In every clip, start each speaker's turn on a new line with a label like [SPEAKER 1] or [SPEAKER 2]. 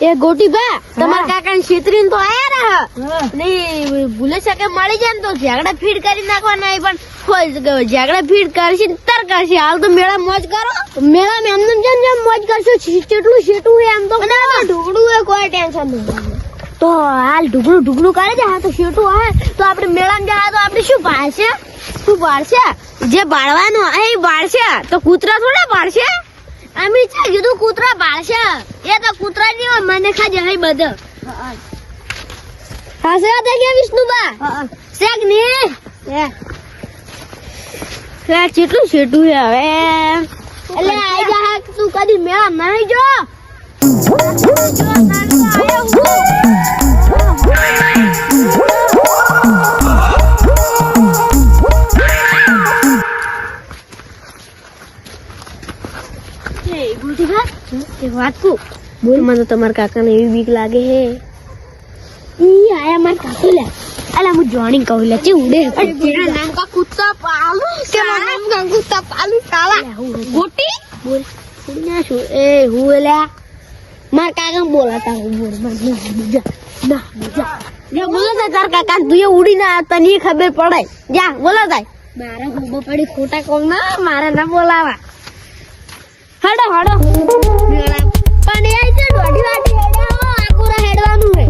[SPEAKER 1] એ ગોટી બા તમાર કાકાને છેતરીને તો આયા રહે ને ભૂલે શકે મળી જાય ને તો ઝાગડા ફીડ કરી નાખવાના પણ ઝાગડા ફીડ કરશે તર કરશે હાલ તો મેળા મોજ કરો મેળા એમને જેમ મોજ કરશો કેટલું છેટું એમ તો ઢુકડું એ કોઈ ટેન્શન નહીં તો હાલ ઢુકડું કરે છે હા તો છેટું આવે તો આપણે મેળામાં જાય તો આપણે શું પાડશે જે બાળવાનું એ બાળશે તો કૂતરા થોડા બાળશે અમે છે કીધું કૂતરા બાળશે એ તો કૂતરા ની મને ખાજે હઈ બધો હાસે આ દેખે વિષ્ણુબા શેક ને કેટલું છેટું છે હવે એટલે આઈ જા તું કદી મેળા નહીં જો વાત કો બોલ મને તમારા કાકાને એવી બીક લાગે હે ઈ આયા માર કાકો લે અલા હું જોણી કહું લે ચે ઉડે તેરા નામ કા કુત્તા પાલુ તેરા નામ કા કુત્તા પાલુ કાલા ગોટી બોલ ના શું એ હું લે માર કાકા બોલાતા હું બોલ ના જે બોલાતા તાર કાકા તું ઉડી ના તને ખબર પડે જા બોલાતા મારા ગોબો પડી ખોટા કોમ ના મારા ના બોલાવા હડો મેળા પણ એ છે દોઢી વાટી હેડો આકોરા હેડવાનું હે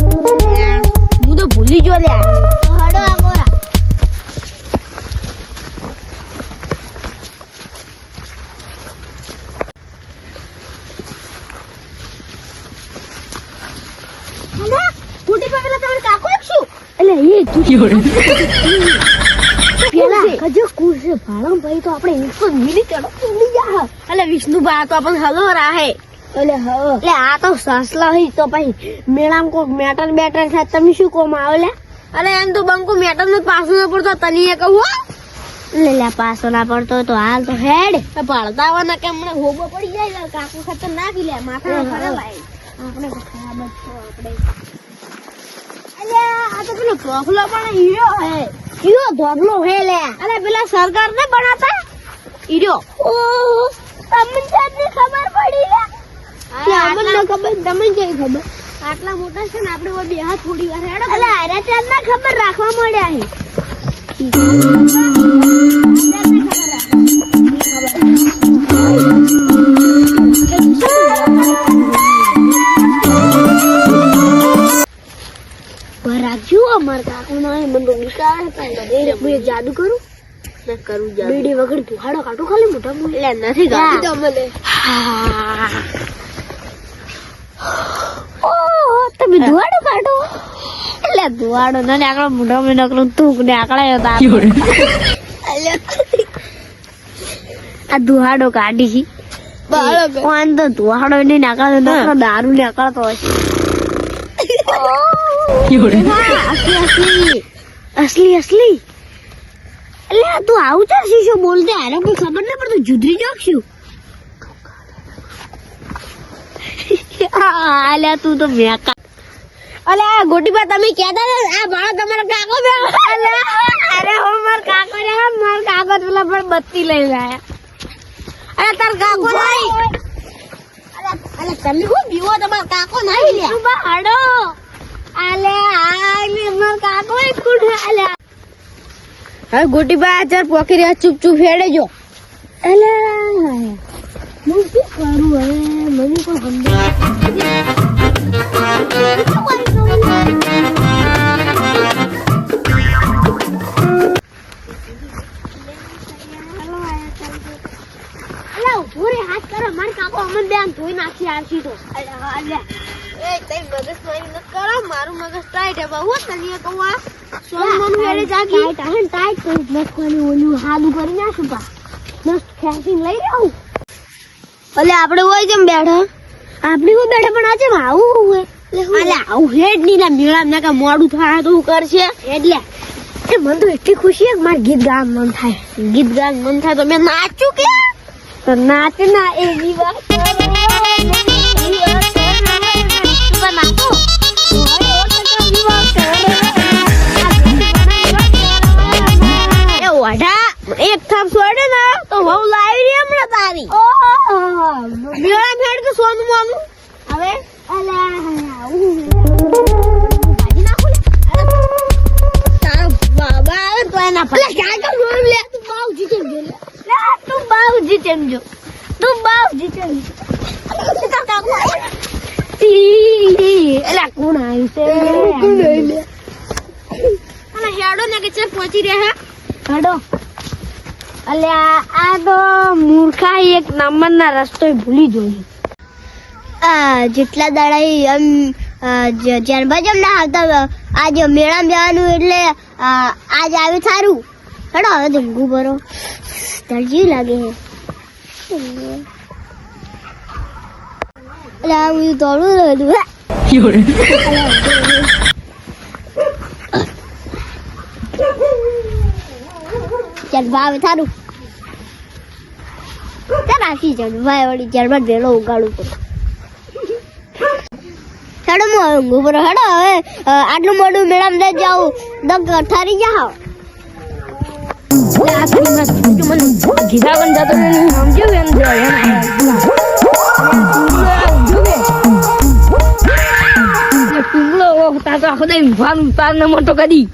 [SPEAKER 1] હું તો ભૂલી જો લે હડો આકોરા હલો ફૂટી પેલા તમે કાકો શું એટલે એ તું પેલા કજો કુરસે ભાળમ ભાઈ તો આપણે 1 મિનિટ ચડો જા એટલે વિષ્ણુબા તો આપણ હલો રાહે એટલે આ તો સાસલા હઈ તો ભાઈ મેળામાં કોક મેટર થાય તમે શું કોમ આવે અરે એમ તો બંકો મેટર નો પાસો ન પડતો તને કહું લે પાસો ના પડતો તો હાલ તો હેડ પાળતા આવવાના કે હમણાં હોબો પડી જાય કાકુ ખાતર નાખી લે માથા ખરાબ આપણે તો ખરાબ જ છો આપણે એટલે આ તો પેલો ધોગલો પણ હીરો ધોગલો હે લે અરે પેલા સરકાર ને બનાતા હીરો ઓ તમને ખબર પડી લે અમને ખબર તમને કઈ ખબર આટલા મોટા છે ને આપણે બે હાથ થોડી વાર હેડો એટલે આરે ચાર ના ખબર રાખવા મળ્યા હે રાખજો અમાર કાકુ ના મને તો વિચાર હતા હું જાદુ કરું ના કરું જાદુ બીડી વગર દુહાડો કાઢું ખાલી મોટા એટલે નથી ગાડી તો મને તમે દુહાડો કાઢો એટલે દુહાડો ના આકડા મોઢા માં નકલું તું ને આકડા હતા આ દુહાડો કાઢી છી કોણ તો દુહાડો ને નાકળો નકળો દારૂ ને અકળતો હોય असली એટલે તું આવું ચાર શીશો બોલતે આને કોઈ ખબર ના પડતું જુદરી જોકશું આલે તું તો મેકા અલે ગોટીબા તમે કહેતા આ ભાડો તમારો કાકો બે અરે હો માર કાકો રે માર કાકો પેલા પર બત્તી લઈ લાયા અરે તાર કાકો નહીં અલે તમે હું બીવો તમાર કાકો નહીં લે તું બા હાડો આલે માર કાકો એક કુડ આલે હવે ગોટીબા ચાર પોકરી ચૂપ હેડે જો અલે હું શું કરું હવે મને કોઈ હાથ કરો માર કાકો અમન બેન ધોઈ નાખી આરસી તો અલે એ તઈ મગજ મારી ન કરો મારું મગજ ટાઈટ હે બહુ તને કહું આ સોન મન વેલે જાગી ટાઈટ તો મસ્કોની ઓલું હાલું કરી નાખું પા મસ્ત ખેંચીને લઈ રહ્યો અલે આપણે હોય કેમ બેઠા આપણે હો બેઠા પણ આજે આવું હોય અલે આવું હેડ ની ના મેળા ને કે મોડું થાય તો કરશે એટલે એ મન તો એટલી ખુશી હે માર ગીત ગાવાનું મન થાય તો મેં નાચું કે તો નાચ ના એવી વાત એક થાપ છોડે ને તો બહુ લાવી રહી હમણાં તારી મેળા ફેડ કે સોનું માનું હવે અલા એલા કોણ આવ્યું છે અને હેડો ને કે છે પહોંચી રહ્યા હેડો અલ્યા આ તો મૂર્ખા એક નંબરના રસ્તો ભૂલી જોઈ જેટલા દાડા એમ જન્મા જેમ ના આવતા આજે મેળામાં જવાનું એટલે આજ આવ્યું સારું હેડો હવે ધૂંગું ભરો તરજી લાગે છે એટલે હું દોડું રહ્યું જન્મા આવે સારું રાખી જન્મા વળી જન્મા ભેળો ઉગાડું પડે હેડો હું હવે ઊંઘું પડો હેડો હવે આટલું મોડું મેળામાં લઈ જાઉં દગ ઠરી જાઓ ગીધા પણ જતો સમજ્યું એમ ટુંગલો તાતો આખો દઈ ભાન પાર ન મોટો કરી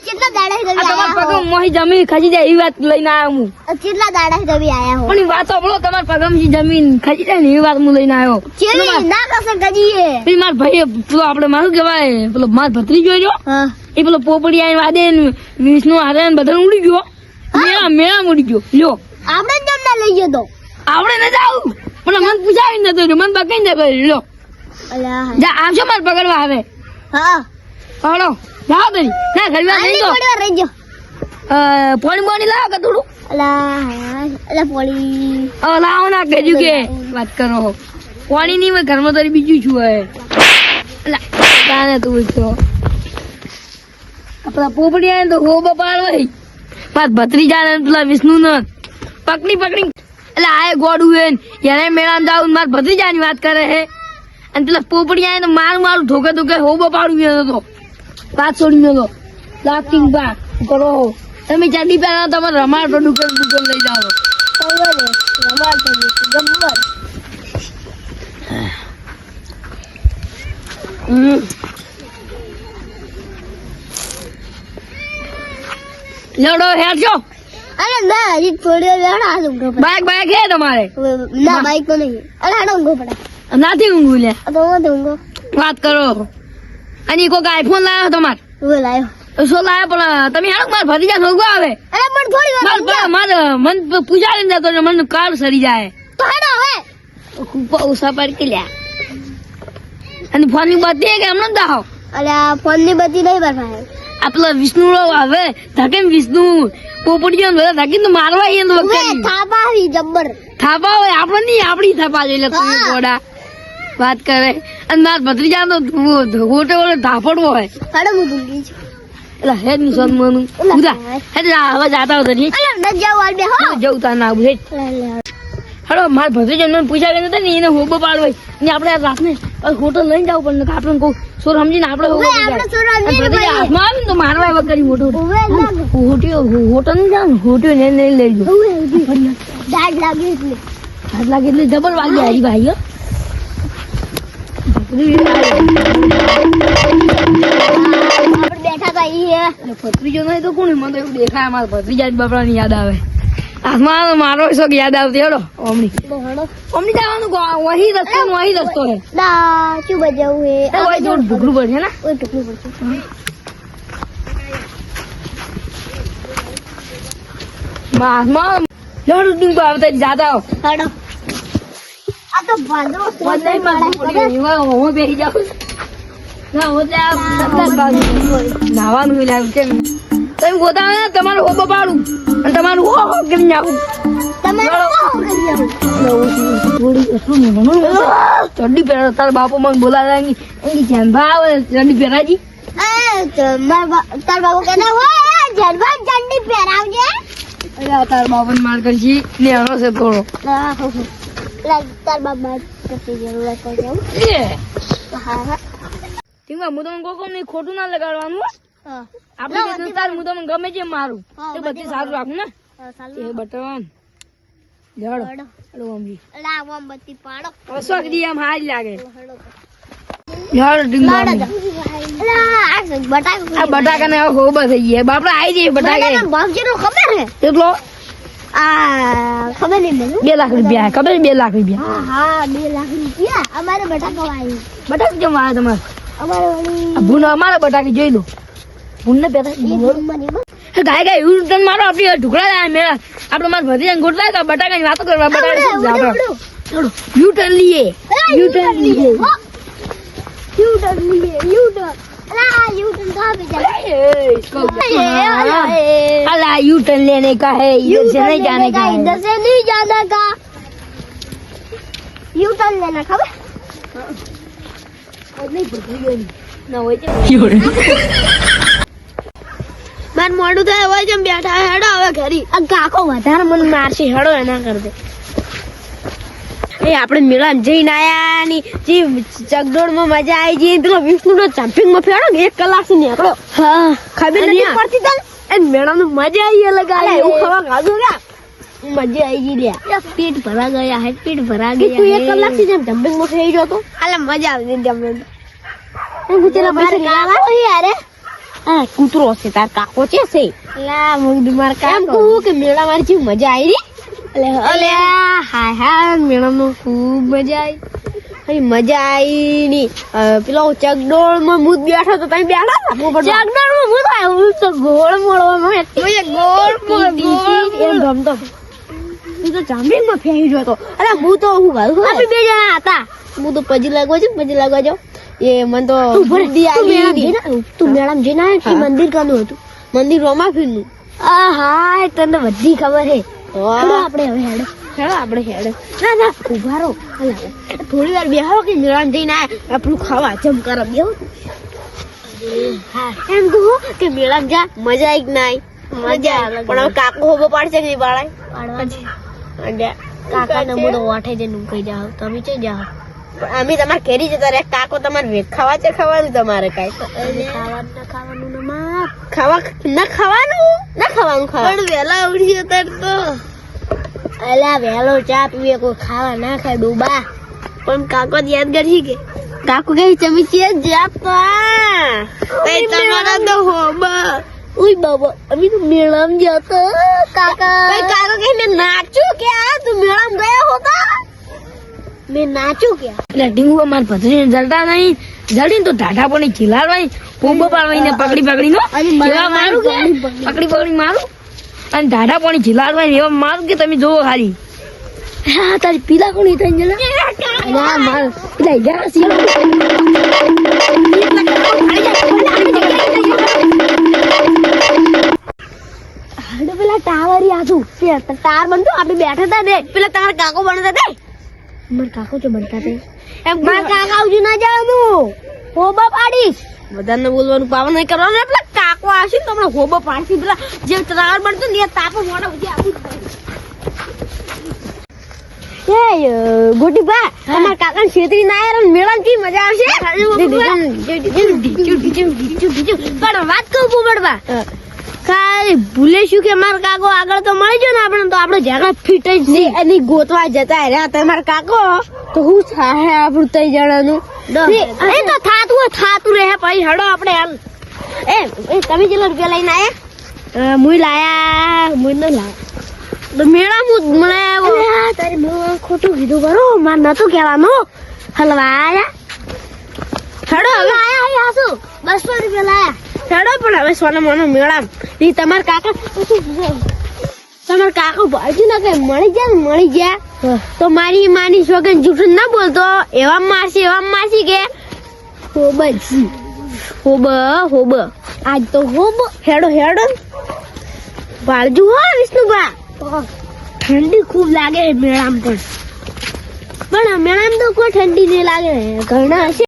[SPEAKER 1] કેટલા દાડા મોહી જમીન ખસી જાય એવી વાત લઈને આવ્યો હું કેટલા દાડા તમે આયા હો પણ વાત સાંભળો તમારા પગમથી જમીન ખસી જાય ને એવી વાત હું લઈને આવ્યો ના કસે ગજીએ પેલી માર ભાઈ પેલો આપણે મારું કહેવાય પેલો માર ભત્રી જોઈજો એ પેલો પોપડી આવીને વાદે વિષ્ણુ હારે બધા ઉડી ગયો મેળા ઉડી ગયો લ્યો આપણે જ ના લઈ ગયો તો આપણે ન જાવ પણ મન પૂછાવી નતો મન બકાઈ ન લ્યો જા આવજો માર પકડવા આવે હા હાલો જાઓ તરી ના ઘરવા રહી ગયો પાણી પાણી લાવ કે થોડું અલા પાણી લાવો ના કહેજો કે વાત કરો પાણી ની ઘરમાં તરી બીજું છું હવે અલા તું છો આપડા પોપડી આવે તો હો બપાડ હોય માર ભત્રી જાને પેલા વિષ્ણુ ને પકડી એટલે આ ગોડું હે એને મેળામાં જાવ માર ભત્રી જાની વાત કરે હે અને પેલા પોપડી આવે તો મારું ધોકે ધોકે હો બપાડું તો વાત છોડી નો લાફિંગ બા કરો તમે ચાંદી પહેલા તમારે રમાડ તો દુકાન લઈ જાઓ રમાડ તો ગબ્બર લડો હેડજો અરે ના હજી થોડી વાર લેડા બાઈક હે તમારે ના બાઈક તો નહીં અરે હેડો ઊંઘો પડે નાથી ઊંઘું લે તો ઊંઘો વાત કરો અને કોક આઈફોન લાવ્યો તમારે હું લાવ્યો શું લાવ્યો પણ તમે હેડો માર ભતીજા સોગવા આવે અરે પણ થોડી વાર મારે મન પૂજાવીને જતો મને કાર સરી જાય તો હેડો હવે ખૂબ ઉસા પર કે લ્યા અને ફોન ની બત્તી કે હમણાં દાહો અરે ફોન ની બત્તી નહીં બરફાય આપલા વિષ્ણુ આવે ધકે વિષ્ણુ પોપડીઓ ને બધા ધકે તો મારવા એ તો થાપા આવી જબ્બર થાપા હોય આપણે નહીં આપણી થાપા જોઈ તું કોડા વાત કરે અને માર ભત્રીજા તો ગોટે ઓલે ધાપડવો હોય હાડે હું ભૂલી છું એટલે હેડ ની સોન મનું ઉદા હેડ હવે જાતા હોત ની અલે ન જાવ આલ બે હો જઉ તા ના હેડ હાડો માર ભત્રીજા ને પૂછા કે ને એને હોબો પાડવો ને આપણે રાતને હોટલ લઈને જાવ પણ આપણે કો સોર સમજીને આપણે હાથમાં તો મારવા વગર મોટું હોટલ ને જાવ હોટલ ને લઈ જો દાઢ લાગે એટલે જબર વાગે હારી ભાઈ બેઠા તા ભત્રીજો નહીં તો કોણ મને એવું દેખાય મારા ભત્રીજા બાપડા ની યાદ આવે આસમાં મારો શોખ યાદ આવતી હેડો ઓમની જવાનું વહી રસ્તો હે શું બજાવું હે ઢુકલું પડશે ને ઢુકલું પડશે આસમાં લડુ તું આવતા જાતા હેડો આ તો ભાદરો હું બેસી જાઉં નાવાનું કેમ તમે ગોતા તમારું હો બપાડું અને તમારું હો કરી નાખું ચડ્ડી પહેરા તાર બાપો મને બોલાવે એની જાનભા આવે ચડ્ડી પહેરાજી તાર બાપુ કે જાનભા ચડ્ડી પહેરાવજે તાર બાપો ને માર કરી ને હરો છે થોડો તાર બાપ માર કરતી જરૂરત છે ઠીક હું તમને કોમ નહીં ખોટું ના લગાડવાનું આપણે તાર હું તમને ગમે છે મારું એ બધી સારું રાખું ને એ બટન મોમબત્તી પાડો અશોક દી આમ હારી લાગે બટાકા ને હોબા થઈ ગયા બાપડા આવી જઈએ બટાકા ભાવ જેટલો ખબર હે એટલો આ ખબર નહીં મને
[SPEAKER 2] 2 લાખ રૂપિયા ખબર 2 લાખ રૂપિયા
[SPEAKER 1] હા 2 લાખ રૂપિયા અમારે બટાકા વાવી
[SPEAKER 2] બટાકા કેમ આવે તમારે
[SPEAKER 1] અમારે ઓલી
[SPEAKER 2] ભૂન અમારા બટાકી જોઈ લો ભૂનને પેલા ગાય ગાય એવું તન મારો આપણી ઢુકડા લાયા મેળા આપણે માર ભરીને ગોઠવાય તો બટાકાની વાતો કરવા બટાકા છોડો યુ ટર્ન લીએ
[SPEAKER 1] યુ ટર્ન અલા યુ ટર્ન કહાં पे जाना
[SPEAKER 2] अला यू टर्न लेने का है इधर से नहीं जाने का है
[SPEAKER 1] इधर से नहीं जाने का यू टर्न लेना खबर
[SPEAKER 2] नहीं बदली गई ना હોય છે
[SPEAKER 1] માર મોડું થાય હોય જેમ બેઠા હેડો હવે ઘરી આ કાકો વધારે મને મારશે હેડો એના કરતે એ આપણે મેળામાં જઈને આયા ની જે ચકડોળમાં મજા આવી ગઈ પેલો વિષ્ણુનો જમ્પિંગમાં ફેડો ને 1 કલાક થી નીકળો હા ખબર નથી પડતી તને એ મેળામાં મજા આવી અલગ આવી એવું ખાવા ખાધું કે મજા આવી ગઈ લ્યા પેટ ભરા ગયા હે પેટ ભરા ગયા તું 1 કલાક થી જેમ જમ્પિંગમાં ફેરી ગયો તો આલે મજા આવી ગઈ તમને હું તેરા પૈસા કાકો યાર આ કૂતરો છે તાર કાકો છે લા મુગી માર કાકો એમ કહું કે મેળા મારી જેવી મજા આવી રી અલે હાય હાય મેળામાં ખૂબ મજા આવી મજા આવી ની પેલો ચકડોળમાં મૂત બેઠો તો તમે બેઠા ચકડોળમાં મૂત આવ્યો તો ગોળ મોળવામાં એમ ગમતો તું તો જાંબીમાં ફેરી ગયો તો અરે હું તો હું ઘર આપણે 2 જણા હતા હું તો પજી લાગવા જો એ મન તો બુદ્ધિ આવી તું મેળામાં જઈને આવ્યો કે મંદિર કાનું હતું મંદિર રોમાફીરનું આ હા તને બધી ખબર હે આપણે હવે હેડો ના ઉભા રહો થોડી વાર બેહો કે મેળામાં જઈને આયા આપણું ખાવા જમ કર બેહો એમ કહું કે મેળામાં જા મજા આવી ના મજા પણ હવે કાકો હોબો પાડશે કે નહીં પાડાય કાકા ને મોડો વાઠે જઈને કહી જાવ તમે ચઈ જાવ અમે તમારે ઘેરી જતા રે કાકો તમારે ખાવા છે ખાવાનું તમારે કઈ ખાવાનું પણ વેલા ઉડી જતા તો અલા વેલો ચા પીવે કોઈ ખાવા ના ખાય ડૂબા પણ કાકો યાદગાર છે કે કાકો કઈ ચમચી જાપા તમારા તો હોબા ઉઈ બાબા અમે તો મેળામાં જતો કાકા કાકો કઈ મેં નાચ્યું કે આ તું મેળામાં ગયા હોતા મેં નાચ્યું કે
[SPEAKER 2] એટલે ડીંગુ માર ભત્રીને જલતા નહીં જલ્દી તો ઢાઢા પણ ખીલાડવાય પોંબો પાડવાઈને પકડી નો એવા મારું કે પકડી મારું અને ઢાઢા પાણી ખીલાડવાય એવા મારું કે તમે જોવો ખાલી હા તારી પીલા કોની થઈ જલા ના માર પીલા જા સી
[SPEAKER 1] હાડો પેલા ટાવર યાદુ ટાવર બનતો આપણે બેઠા હતા ને પેલા તમારા કાકો બનતા હતા મારા કાકો જો બનતા હતા એમ મારા કાકા આવજો ના જવાનું હોબા પાડીશ બધાને બોલવાનું પાવન નહીં કરવાનું પેલા કાકો આવશે ને તમને હોબા પાડશે પેલા જે ટાવર બનતો ને એ તાપો મોડા ઉઠી આવું એ ગોટી બા તમારા કાકા છેતરી ના યાર મેળા કી મજા આવશે પણ વાત કહું પોપડબા ખાલી ભૂલે શું કે મારા કાકો આગળ તો મળી ગયો ને આપણે તો આપણે જગા ફીટ જ છે એની ગોતવા જતા રહ્યા તમારા કાકો તો હું થાય આપણું તઈ જણાનું એ તો થાતું રહે પછી હડો આપણે હાલ એ તમે કેટલા રૂપિયા લઈને આયા મુઈ લાયા મુઈ ન લાયા તો મેળા મુ મળે તારી બહુ ખોટું કીધું બરો માર નતું કહેવાનું હલવાયા હડો હવે આયા શું 200 રૂપિયા લાયા ચડો પણ હવે સોના મોનો મેળામ ની તમારા કાકા ભાજી ના કઈ મળી ગયા તો મારી માની સોગન જૂઠું ના બોલતો એવા મારસી કે હોબ આજ તો હોબ હેડો ભાળજુ હો વિષ્ણુભા ઠંડી ખૂબ લાગે મેળામ પણ મેળામ તો કોઈ ઠંડી નહીં લાગે ઘણા હશે